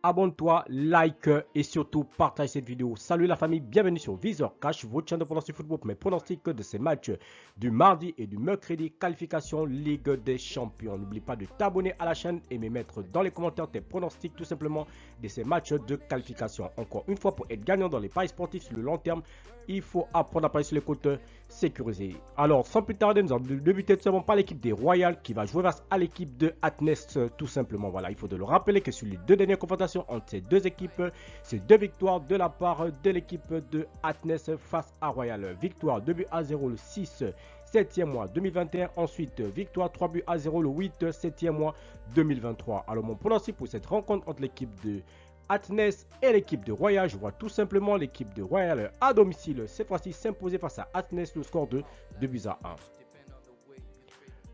abonne-toi, like et surtout partage cette vidéo. Salut la famille, bienvenue sur Viseur Cash, votre chaîne de pronostic football pour mes pronostics de ces matchs du mardi et du mercredi, qualification Ligue des Champions. N'oublie pas de t'abonner à la chaîne et me mettre dans les commentaires tes pronostics tout simplement de ces matchs de qualification. Encore une fois, pour être gagnant dans les paris sportifs sur le long terme, il faut apprendre à parier sur les côtes sécurisées. Alors, sans plus tarder, nous allons débuter tout simplement par l'équipe des Royals qui va jouer face à l'équipe de Atnes tout simplement. Voilà, il faut de le rappeler que sur les deux dernières confrontations entre ces deux équipes, c'est deux victoires de la part de l'équipe de Atnes face à Royal. Victoire 2 buts à 0 le 6 7e mois 2021. Ensuite, victoire 3 buts à 0 le 8 7e mois 2023. Alors, mon pronostic pour cette rencontre entre l'équipe de Atnes et l'équipe de Royal, je vois tout simplement l'équipe de Royal à domicile cette fois-ci s'imposer face à Atnes le score de 2 buts à 1.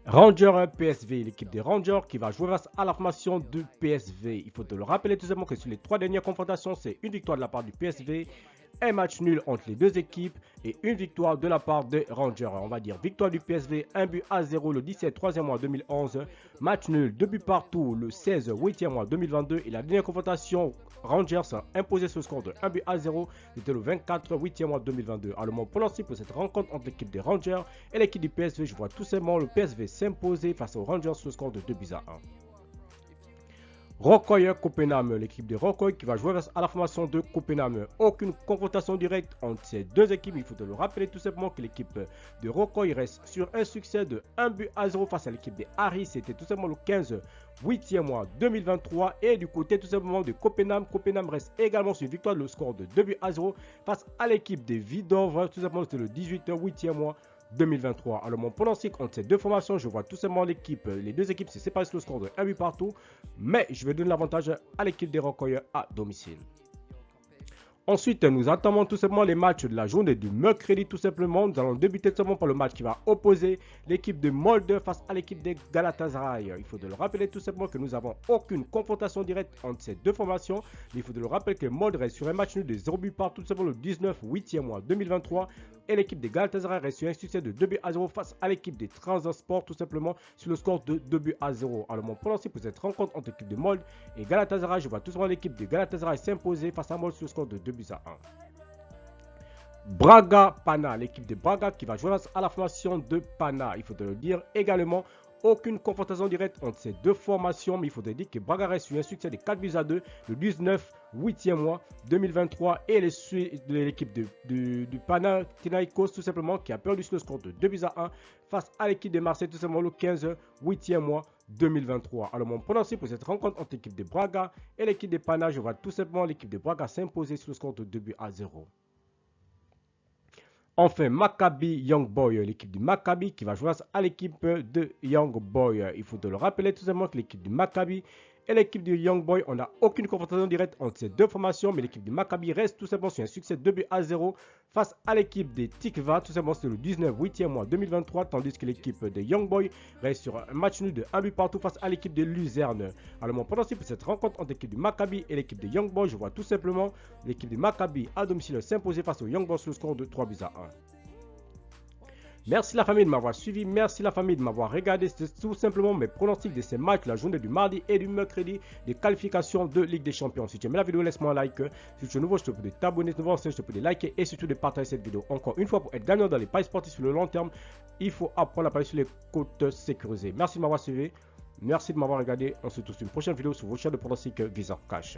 Rangers PSV, l'équipe des Rangers qui va jouer face à la formation de PSV. Il faut te le rappeler tout simplement que sur les trois dernières confrontations, c'est une victoire de la part du PSV, un match nul entre les deux équipes et une victoire de la part des Rangers. On va dire victoire du PSV, 1 but à 0 le 17 3e mois 2011, match nul, 2 buts partout le 16 8e mois 2022 et la dernière confrontation Rangers a imposé ce score de 1 but à 0, c'était le 24 8e mois 2022. Alors mon pronostic pour cette rencontre entre l'équipe des Rangers et l'équipe du PSV, je vois tout simplement le PSV s'imposer face aux Rangers sur le score de 2 buts à 1. Rocoy Copenhague, l'équipe de Rocoy qui va jouer à la formation de Copenhague. Aucune confrontation directe entre ces deux équipes. Il faut te le rappeler tout simplement que l'équipe de Rocoy reste sur un succès de 1 but à 0 face à l'équipe de Harry. C'était tout simplement le 15 8e mois 2023. Et du côté tout simplement de Copenhague, Copenhague reste également sur une victoire de le score de 2 buts à 0 face à l'équipe de Vidovre. Tout simplement c'était le 18 8e mois 2023. Alors mon pronostic entre ces deux formations, je vois tout simplement les deux équipes se séparent sur le score de 1 but partout, mais je vais donner l'avantage à l'équipe des Rocoy à domicile. Ensuite, nous attendons tout simplement les matchs de la journée du mercredi tout simplement. Nous allons débuter tout simplement par le match qui va opposer l'équipe de Molde face à l'équipe de Galatasaray. Il faut de le rappeler tout simplement que nous n'avons aucune confrontation directe entre ces deux formations. Il faut de le rappeler que Molde reste sur un match nul de 0 but partout tout simplement le 19 8e mois 2023. Et l'équipe de Galatasaray reste sur un succès de 2 buts à 0 face à l'équipe des Transport tout simplement sur le score de 2 buts à 0. Alors mon pronostic pour cette rencontre entre l'équipe de Molde et Galatasaray, je vois tout simplement l'équipe de Galatasaray s'imposer face à Molde sur le score de 2 buts à 1. Braga Pana, l'équipe de Braga qui va jouer à la formation de Pana. Il faut te le dire également. Aucune confrontation directe entre ces deux formations, mais il faudrait dire que Braga reste sur un succès de 4 buts à 2 le 19 8e mois 2023 et l'équipe du Panathinaikos tout simplement qui a perdu sur le score de 2 buts à 1 face à l'équipe de Marseille tout simplement le 15 8e mois 2023. Alors mon pronostic pour cette rencontre entre l'équipe de Braga et l'équipe de Pana, je vois tout simplement l'équipe de Braga s'imposer sur le score de 2 buts à 0. Enfin, Maccabi Young Boy, l'équipe du Maccabi qui va jouer à l'équipe de Young Boy. Il faut te le rappeler tout simplement que l'équipe du Maccabi et l'équipe du Young Boy, on n'a aucune confrontation directe entre ces deux formations, mais l'équipe du Maccabi reste tout simplement sur un succès 2 buts à 0 face à l'équipe des Tikva, tout simplement c'est le 19 8e mois 2023, tandis que l'équipe des Young Boy reste sur un match nul de 1 but partout face à l'équipe de Luzerne. Alors mon pronostic pour cette rencontre entre l'équipe du Maccabi et l'équipe des Young Boy, je vois tout simplement l'équipe du Maccabi à domicile s'imposer face aux Young Boys sur le score de 3 buts à 1. Merci la famille de m'avoir suivi, merci la famille de m'avoir regardé. C'est tout simplement mes pronostics de ces matchs, la journée du mardi et du mercredi, des qualifications de Ligue des Champions. Si tu aimes la vidéo, laisse-moi un like. Si tu es nouveau, je te prie de t'abonner. Si tu es nouveau, je te prie de liker et surtout de partager cette vidéo. Encore une fois, pour être gagnant dans les paris sportifs sur le long terme, il faut apprendre à parier sur les côtes sécurisées. Merci de m'avoir suivi, merci de m'avoir regardé. On se retrouve sur une prochaine vidéo sur vos chaînes de pronostics Viseur Cash.